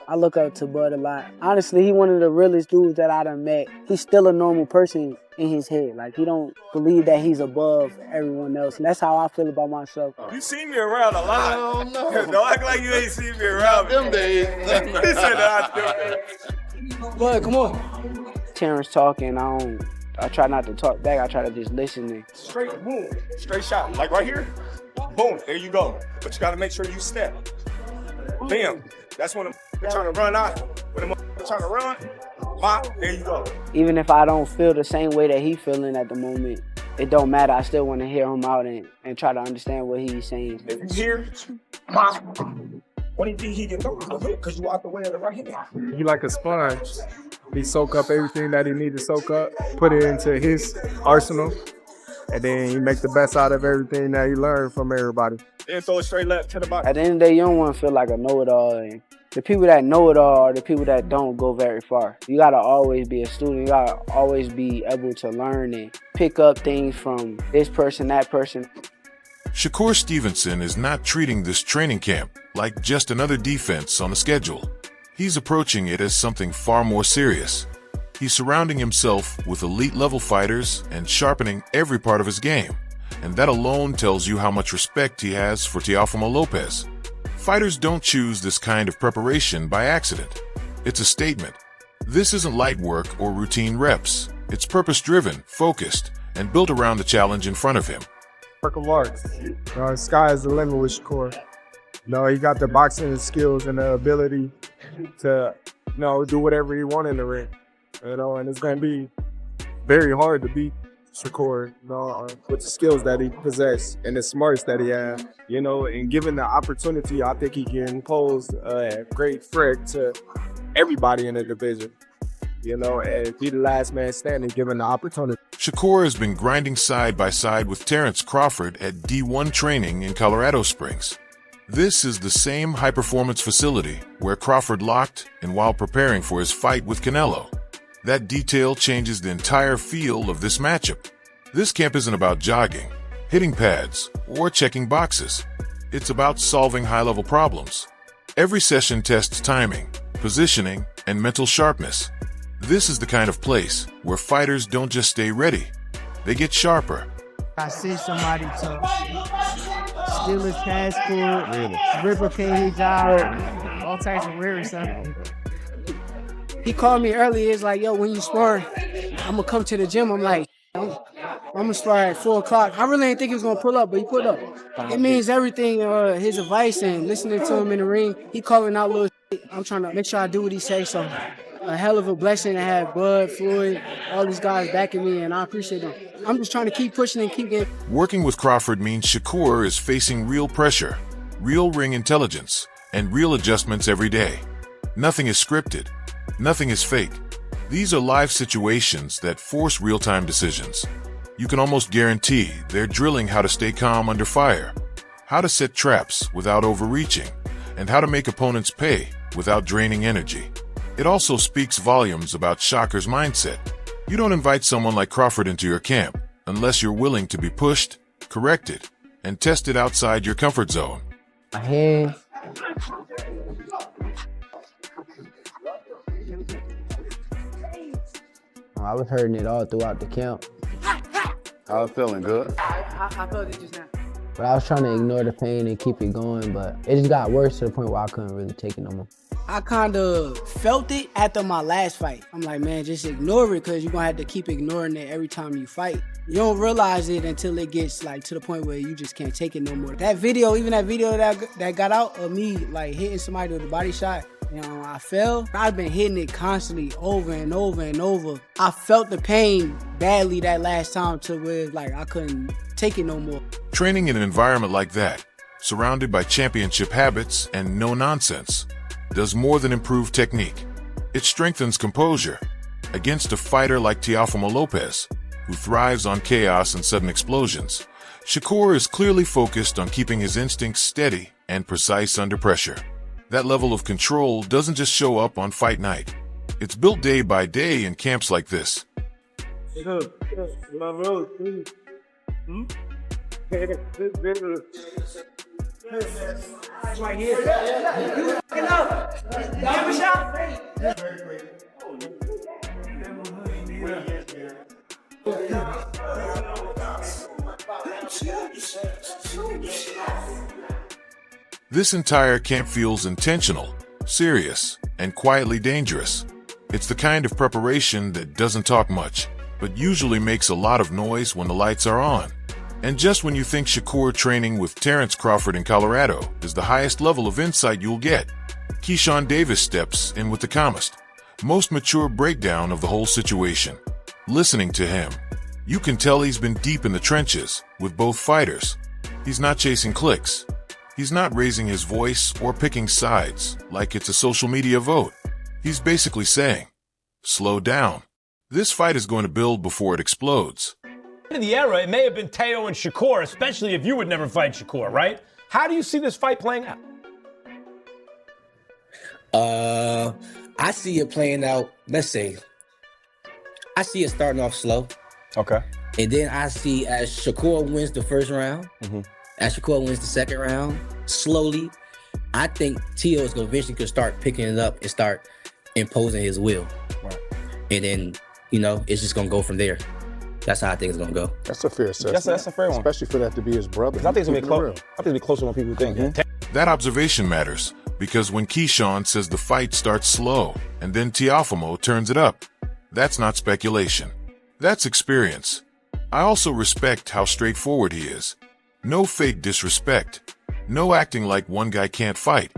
I look up to Bud a lot. Honestly, he one of the realest dudes that I done met. He's still a normal person in his head. Like, he don't believe that he's above everyone else. And that's how I feel about myself. You see me around a lot. Oh, no. Don't act like you ain't seen me around. Them days. He said that them days. Bud, come on. Terence talking, I try not to talk back. I try to just listen. And Straight, boom, straight shot. Like right here, boom, there you go. But you gotta make sure you step. Bam. That's when they're trying to run out. When they're trying to run, pop, there you go. even if I don't feel the same way that he feeling at the moment, it don't matter. I still want to hear him out and try to understand what he's saying. If you hear, pop, what do you think he can do? Because you out the way of the right hand. He like a sponge. He soak up everything that he need to soak up, put it into his arsenal, and then he make the best out of everything that he learned from everybody. Then throw it straight left to the bottom. At the end of the day, you don't want to feel like a know-it-all. And the people that know it all are the people that don't go very far. You gotta always be a student. You gotta always be able to learn and pick up things from this person, that person. Shakur Stevenson is not treating this training camp like just another defense on the schedule. He's approaching it as something far more serious. He's surrounding himself with elite-level fighters and sharpening every part of his game. And that alone tells you how much respect he has for Teófimo López. Fighters don't choose this kind of preparation by accident. It's a statement. This isn't light work or routine reps. It's purpose-driven, focused, and built around the challenge in front of him. Work of art. The sky is the limit with Shakur. He got the boxing skills and the ability to, do whatever he wants in the ring. And it's going to be very hard to beat Shakur, with the skills that he possesses and the smarts that he has, and given the opportunity, I think he can pose a great threat to everybody in the division, and be the last man standing given the opportunity. Shakur has been grinding side by side with Terence Crawford at D1 training in Colorado Springs. This is the same high-performance facility where Crawford locked and while preparing for his fight with Canelo. That detail changes the entire feel of this matchup. This camp isn't about jogging, hitting pads, or checking boxes. It's about solving high-level problems. Every session tests timing, positioning, and mental sharpness. This is the kind of place where fighters don't just stay ready, they get sharper. I see somebody to steal his passport, replicate his job, all types of weird stuff. He called me earlier. He's like, yo, when you spar, I'm going to come to the gym. I'm like, I'm going to spar at 4 o'clock. I really didn't think he was going to pull up, but he pulled up. It means everything, his advice and listening to him in the ring. He calling out little shit. I'm trying to make sure I do what he says. So a hell of a blessing to have Bud, Floyd, all these guys backing me, and I appreciate them. I'm just trying to keep pushing and keep getting. Working with Crawford means Shakur is facing real pressure, real ring intelligence, and real adjustments every day. Nothing is scripted. Nothing is fake. These are live situations that force real-time decisions. You can almost guarantee they're drilling how to stay calm under fire, how to set traps without overreaching, and how to make opponents pay without draining energy. It also speaks volumes about Shakur's mindset. You don't invite someone like Crawford into your camp unless you're willing to be pushed, corrected, and tested outside your comfort zone. My hand. I was hurting it all throughout the camp. I was feeling good. I felt it just now. But I was trying to ignore the pain and keep it going, but it just got worse to the point where I couldn't really take it no more. I kind of felt it after my last fight. I'm like, man, just ignore it because you're going to have to keep ignoring it every time you fight. You don't realize it until it gets to the point where you just can't take it no more. That video, even that video that got out of me hitting somebody with a body shot, I fell. I've been hitting it constantly over and over and over. I felt the pain badly that last time to where I couldn't take it no more. Training in an environment like that, surrounded by championship habits and no nonsense, does more than improve technique. It strengthens composure. Against a fighter like Teófimo López, who thrives on chaos and sudden explosions, Shakur is clearly focused on keeping his instincts steady and precise under pressure. That level of control doesn't just show up on fight night. It's built day by day in camps like this. Right here. You fucking up. Give a shot. This entire camp feels intentional, serious, and quietly dangerous. It's the kind of preparation that doesn't talk much, but usually makes a lot of noise when the lights are on. And just when you think Shakur training with Terence Crawford in Colorado is the highest level of insight you'll get, Keyshawn Davis steps in with the calmest, most mature breakdown of the whole situation. Listening to him, you can tell he's been deep in the trenches with both fighters. He's not chasing clicks. He's not raising his voice or picking sides like it's a social media vote. He's basically saying, slow down. This fight is going to build before it explodes. In the era, it may have been Teo and Shakur, especially if you would never fight Shakur, right? How do you see this fight playing out? I see it playing out, let's say, I see it starting off slow. Okay. And then I see as Shakur wins the first round, as Shakur wins the second round, slowly, I think Teo is going to eventually start picking it up and start imposing his will. Right. And then, you know, it's just going to go from there. That's how I think it's going to go. That's a fair assessment. That's a fair one. Especially for that to be his brother. I think it's going to be close. I think it'll be closer than people think. That observation matters because when Keyshawn says the fight starts slow and then Teofimo turns it up, that's not speculation. That's experience. I also respect how straightforward he is. No fake disrespect. No acting like one guy can't fight.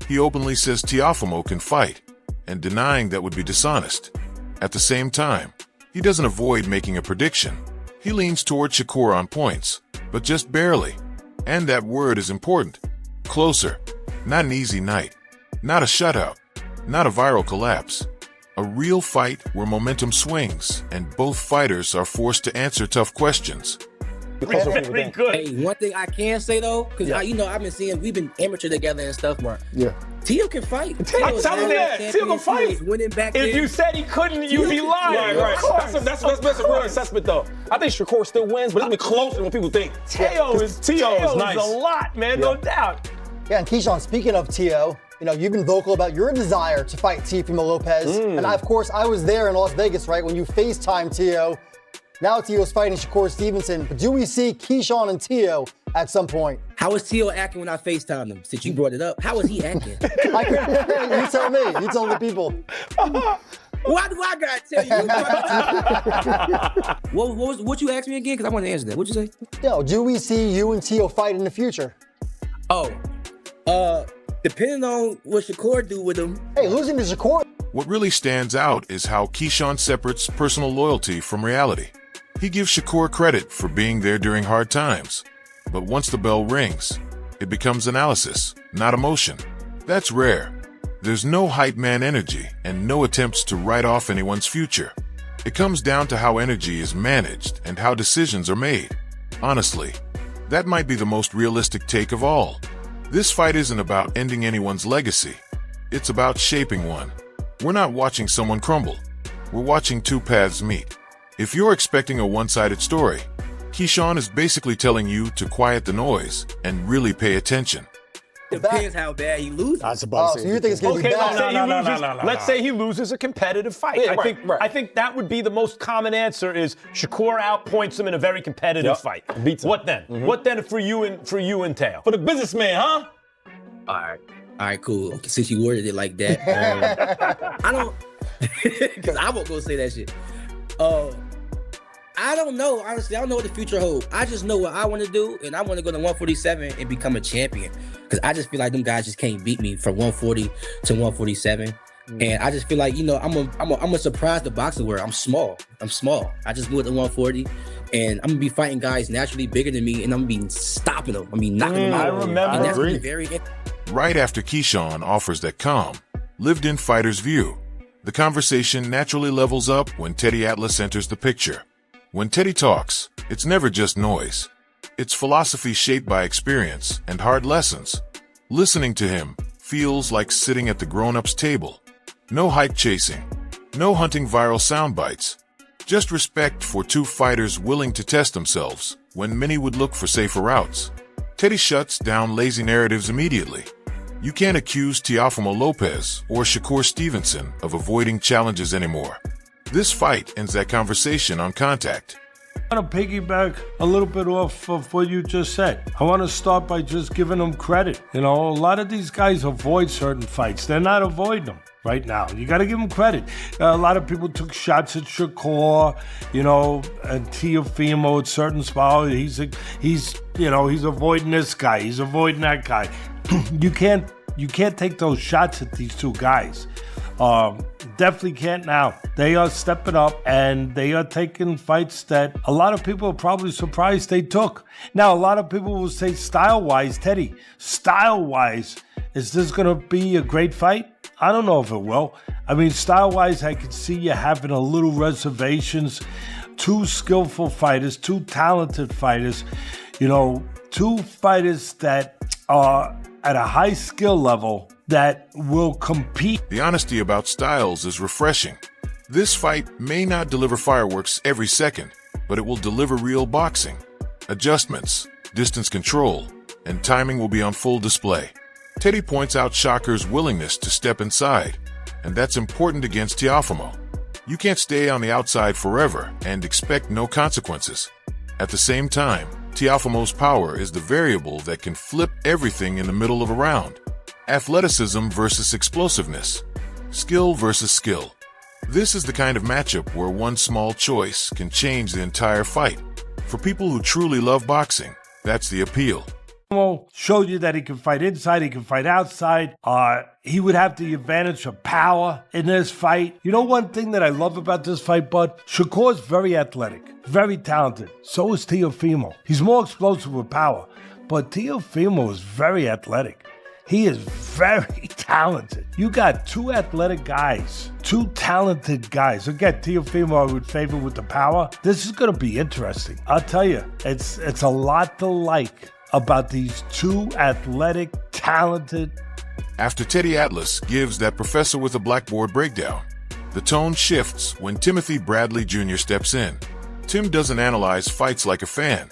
He openly says Teofimo can fight, and denying that would be dishonest. At the same time, he doesn't avoid making a prediction. He leans toward Shakur on points, but just barely. And that word is important. Closer. Not an easy night. Not a shutout. Not a viral collapse. A real fight where momentum swings and both fighters are forced to answer tough questions. Very good. Hey, one thing I can say though, because I've been seeing, we've been amateur together and stuff. Right. Yeah. Teo can fight. I'm telling you that. Teo can fight. Winning back If you said he couldn't, you'd be lying. Right. That's a real assessment, though. I think Shakur still wins, but it's been closer than people think. Teo is nice. A lot, man, no doubt. Yeah, and Keyshawn, speaking of Teo, you know, you've been vocal about your desire to fight Teofimo Lopez. And of course, I was there in Las Vegas, right, when you FaceTime Teo. Now Teo's fighting Shakur Stevenson. But do we see Keyshawn and Teo at some point? How was Teo acting when I FaceTimed him? Since you brought it up, how was he acting? You tell me. You tell the people. Why do I gotta tell you? What you asked me again? Because I want to answer that. What'd you say? Yo, do we see you and Teo fight in the future? Depending on what Shakur do with him. Hey, losing to Shakur. What really stands out is how Keyshawn separates personal loyalty from reality. He gives Shakur credit for being there during hard times. But once the bell rings, it becomes analysis, not emotion. That's rare. There's no hype man energy and no attempts to write off anyone's future. It comes down to how energy is managed and how decisions are made. Honestly, that might be the most realistic take of all. This fight isn't about ending anyone's legacy. It's about shaping one. We're not watching someone crumble. We're watching two paths meet. If you're expecting a one-sided story, Keyshawn is basically telling you to quiet the noise and really pay attention. Depends how bad he loses. So you think it's going to be bad? Let's say he loses a competitive fight. Yeah, I think that would be the most common answer is Shakur outpoints him in a very competitive fight. Beats him. What then? What then for you and Teo? For the businessman, huh? All right, cool. Okay, since you worded it like that, I don't, because I won't go say that shit. I don't know, honestly. I don't know what the future holds. I just know what I want to do, and I want to go to 147 and become a champion. Because I just feel like them guys just can't beat me from 140 to 147. And I just feel like, you know, I'm a surprise the boxing world. I'm small. I just moved to 140, and I'm gonna be fighting guys naturally bigger than me, and I'm gonna be stopping them. Knocking them out. I remember. And that's gonna be very. Right after Keyshawn offers that calm, lived-in fighter's view, the conversation naturally levels up when Teddy Atlas enters the picture. When Teddy talks, it's never just noise. It's philosophy shaped by experience and hard lessons. Listening to him feels like sitting at the grown-ups table. No hype chasing, no hunting viral sound bites. Just respect for two fighters willing to test themselves when many would look for safer routes. Teddy shuts down lazy narratives immediately. You can't accuse Teofimo Lopez or Shakur Stevenson of avoiding challenges anymore. This fight ends that conversation on contact. I want to piggyback a little bit off of what you just said. I want to start by just giving them credit. You know, a lot of these guys avoid certain fights. They're not avoiding them right now. You got to give them credit. A lot of people took shots at Shakur, you know, and Teofimo at certain spots. He's avoiding this guy. He's avoiding that guy. You can't take those shots at these two guys. Definitely can't now. They are stepping up and they are taking fights that a lot of people are probably surprised they took. Now, a lot of people will say style-wise, Teddy, style-wise, is this going to be a great fight? I don't know if it will. I mean, style-wise, I could see you having a little reservations. Two skillful fighters, two talented fighters, you know, two fighters that are at a high skill level that will compete. The honesty about styles is refreshing. This fight may not deliver fireworks every second, but it will deliver real boxing. Adjustments, distance control, and timing will be on full display. Teddy points out Shakur's willingness to step inside, and that's important against Teofimo. You can't stay on the outside forever and expect no consequences. At the same time, Teofimo's power is the variable that can flip everything in the middle of a round. Athleticism versus explosiveness. Skill versus skill. This is the kind of matchup where one small choice can change the entire fight. For people who truly love boxing, that's the appeal. Showed you that he can fight inside, he can fight outside. He would have the advantage of power in this fight. You know one thing that I love about this fight, Bud? Shakur's very athletic, very talented. So is Teofimo. He's more explosive with power, but Teofimo is very athletic. He is very talented. You got two athletic guys, two talented guys. Again, Teofimo I would favor with the power. This is going to be interesting. I'll tell you, it's a lot to like about these two athletic, talented. After Teddy Atlas gives that professor with a blackboard breakdown, the tone shifts when Timothy Bradley Jr. steps in. Tim doesn't analyze fights like a fan.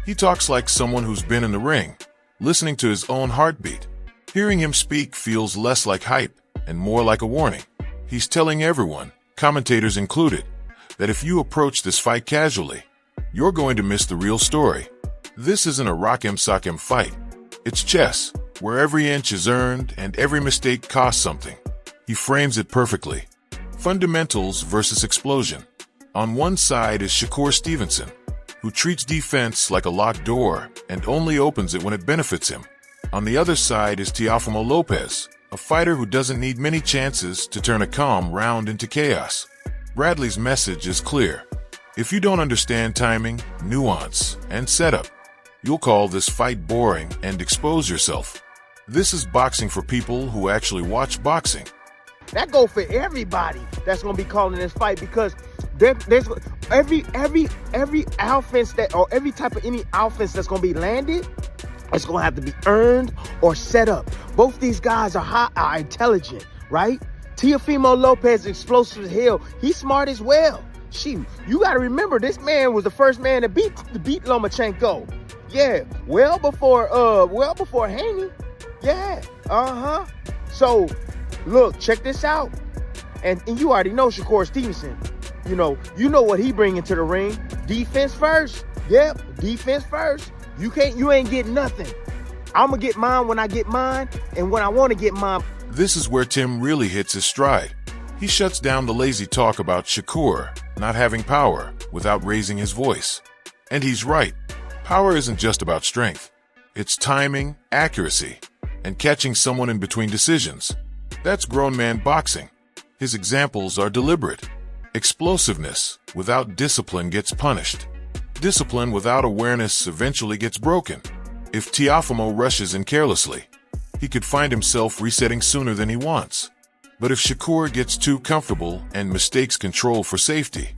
He talks like someone who's been in the ring, listening to his own heartbeat. Hearing him speak feels less like hype and more like a warning. He's telling everyone, commentators included, that if you approach this fight casually, you're going to miss the real story. This isn't a rock'em sock'em fight. It's chess, where every inch is earned and every mistake costs something. He frames it perfectly. Fundamentals versus explosion. On one side is Shakur Stevenson, who treats defense like a locked door and only opens it when it benefits him. On the other side is Teofimo Lopez, a fighter who doesn't need many chances to turn a calm round into chaos. Bradley's message is clear. If you don't understand timing, nuance, and setup, you'll call this fight boring and expose yourself. This is boxing for people who actually watch boxing. That go for everybody that's gonna be calling this fight, because there's every offense that, or every type of any offense that's gonna be landed, it's gonna have to be earned or set up. Both these guys are intelligent, right? Teofimo Lopez, explosive as hell. He's smart as well. You gotta remember, this man was the first man to beat Lomachenko. Yeah, well before Haney. Yeah, So, look, check this out. And you already know Shakur Stevenson. You know what he bring into the ring. Defense first. Yep, defense first. You ain't getting nothing. I'm gonna get mine when I get mine, and when I want to get mine. This is where Tim really hits his stride. He shuts down the lazy talk about Shakur not having power without raising his voice. And he's right. Power isn't just about strength. It's timing, accuracy, and catching someone in between decisions. That's grown man boxing. His examples are deliberate. Explosiveness without discipline gets punished. Discipline without awareness eventually gets broken. If Teofimo rushes in carelessly, he could find himself resetting sooner than he wants. But if Shakur gets too comfortable and mistakes control for safety,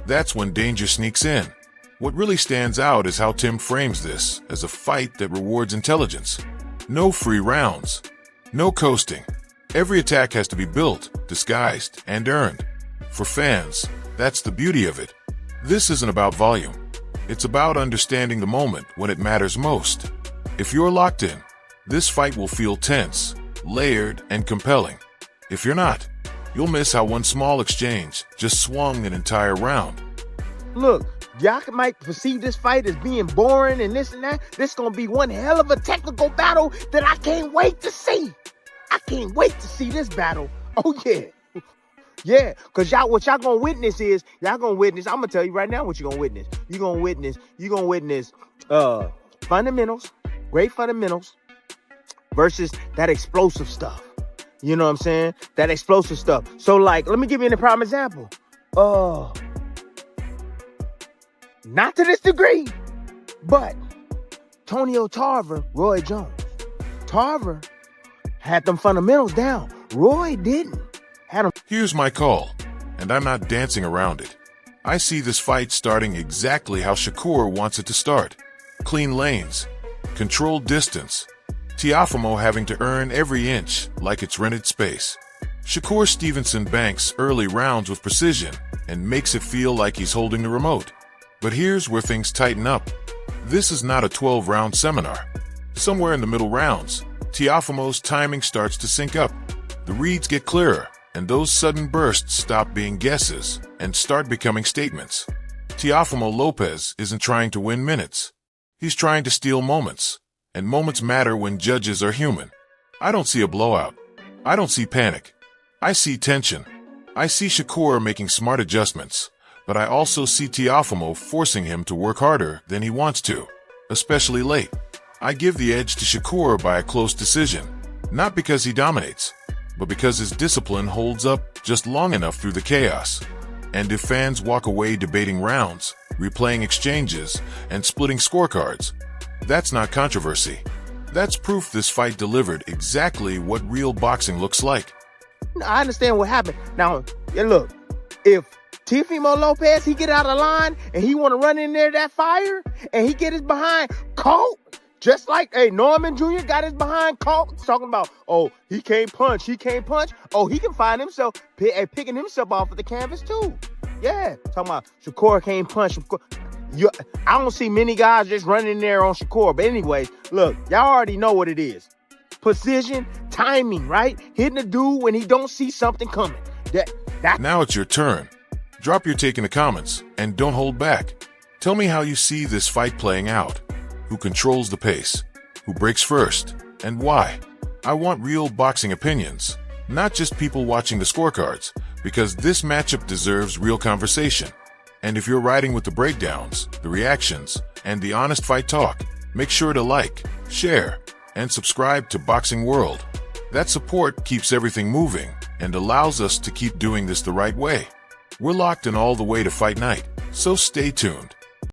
that's when danger sneaks in. What really stands out is how Tim frames this as a fight that rewards intelligence. No free rounds. No coasting. Every attack has to be built, disguised, and earned. For fans, that's the beauty of it. This isn't about volume. It's about understanding the moment when it matters most. If you're locked in, this fight will feel tense, layered, and compelling. If you're not, you'll miss how one small exchange just swung an entire round. Look, y'all might perceive this fight as being boring and this and that. This gonna be one hell of a technical battle that I can't wait to see. I can't wait to see this battle. Oh yeah. Yeah, because what y'all gonna witness is, I'm gonna tell you right now what you're gonna witness. You're gonna witness fundamentals, great fundamentals, versus that explosive stuff. You know what I'm saying? That explosive stuff. So like, let me give you a prime example. Not to this degree, but Tonio Tarver, Roy Jones. Tarver had them fundamentals down. Roy didn't. Here's my call, and I'm not dancing around it. I see this fight starting exactly how Shakur wants it to start. Clean lanes, controlled distance, Teofimo having to earn every inch like it's rented space. Shakur Stevenson banks early rounds with precision and makes it feel like he's holding the remote. But here's where things tighten up. This is not a 12-round seminar. Somewhere in the middle rounds, Teofimo's timing starts to sync up. The reads get clearer, and those sudden bursts stop being guesses and start becoming statements. Teofimo Lopez isn't trying to win minutes. He's trying to steal moments, and moments matter when judges are human. I don't see a blowout. I don't see panic. I see tension. I see Shakur making smart adjustments, but I also see Teofimo forcing him to work harder than he wants to, especially late. I give the edge to Shakur by a close decision, not because he dominates, but because his discipline holds up just long enough through the chaos. And if fans walk away debating rounds, replaying exchanges, and splitting scorecards, that's not controversy. That's proof this fight delivered exactly what real boxing looks like. I understand what happened. Now, look, if Teofimo Lopez, he get out of line and he want to run in there that fire and he get his behind caught, just like Norman Jr. got his behind caught, talking about, oh, he can't punch. Oh, he can find himself picking himself off of the canvas too. Yeah, talking about Shakur can't punch. I don't see many guys just running in there on Shakur. But anyways, look, y'all already know what it is. Precision, timing, right? Hitting the dude when he don't see something coming. Now it's your turn. Drop your take in the comments and don't hold back. Tell me how you see this fight playing out. Who controls the pace? Who breaks first? And why? I want real boxing opinions, not just people watching the scorecards, because this matchup deserves real conversation. And if you're riding with the breakdowns, the reactions, and the honest fight talk, make sure to like, share, and subscribe to Boxing World. That support keeps everything moving and allows us to keep doing this the right way. We're locked in all the way to fight night, so stay tuned.